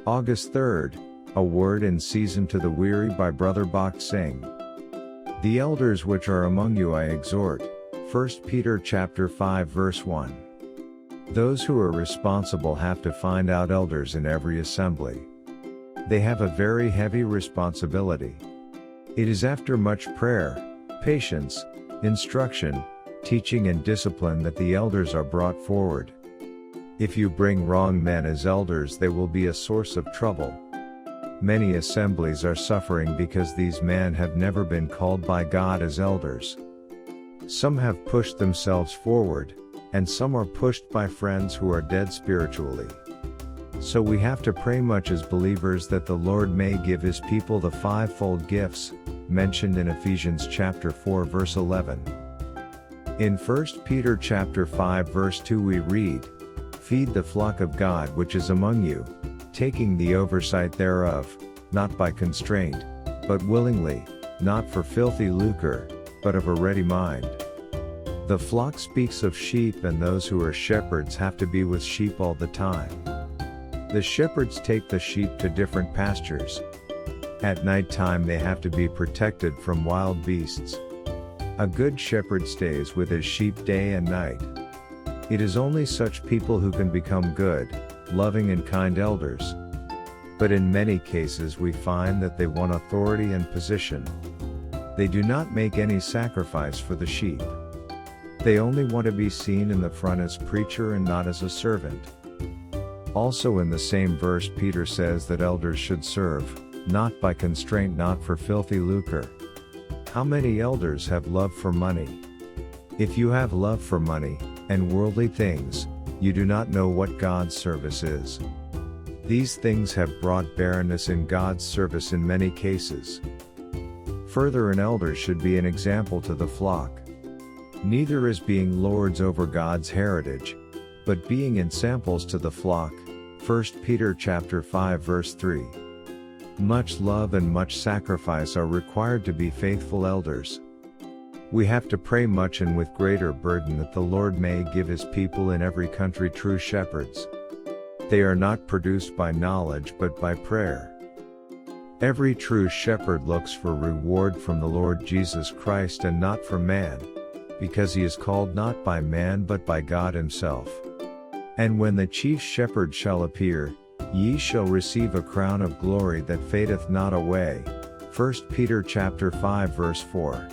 August 3rd, A Word in Season to the Weary by Brother Bakht Singh. The elders which are among you I exhort. 1 Peter chapter 5 verse 1. Those who are responsible have to find out elders in every assembly. They have a very heavy responsibility. It is after much prayer, patience, instruction, teaching and discipline that the elders are brought forward. If you bring wrong men as elders, they will be a source of trouble. Many assemblies are suffering because these men have never been called by God as elders. Some have pushed themselves forward, and some are pushed by friends who are dead spiritually. So we have to pray much as believers that the Lord may give His people the fivefold gifts, mentioned in Ephesians chapter 4 verse 11. In 1 Peter chapter 5 verse 2 we read, "Feed the flock of God which is among you, taking the oversight thereof, not by constraint, but willingly, not for filthy lucre, but of a ready mind." The flock speaks of sheep, and those who are shepherds have to be with sheep all the time. The shepherds take the sheep to different pastures. At night time they have to be protected from wild beasts. A good shepherd stays with his sheep day and night. It is only such people who can become good, loving and kind elders. But in many cases we find that they want authority and position. They do not make any sacrifice for the sheep. They only want to be seen in the front as preacher and not as a servant. Also in the same verse Peter says that elders should serve, not by constraint, not for filthy lucre. How many elders have love for money? If you have love for money and worldly things, you do not know what God's service is. These things have brought barrenness in God's service in many cases. Further, an elder should be an example to the flock. Neither as being lords over God's heritage, but being ensamples to the flock. 1 Peter chapter 5 verse 3. Much love and much sacrifice are required to be faithful elders. We have to pray much and with greater burden that the Lord may give His people in every country true shepherds. They are not produced by knowledge but by prayer. Every true shepherd looks for reward from the Lord Jesus Christ and not from man, because he is called not by man but by God Himself. And when the chief shepherd shall appear, ye shall receive a crown of glory that fadeth not away. 1 Peter chapter 5 verse 4.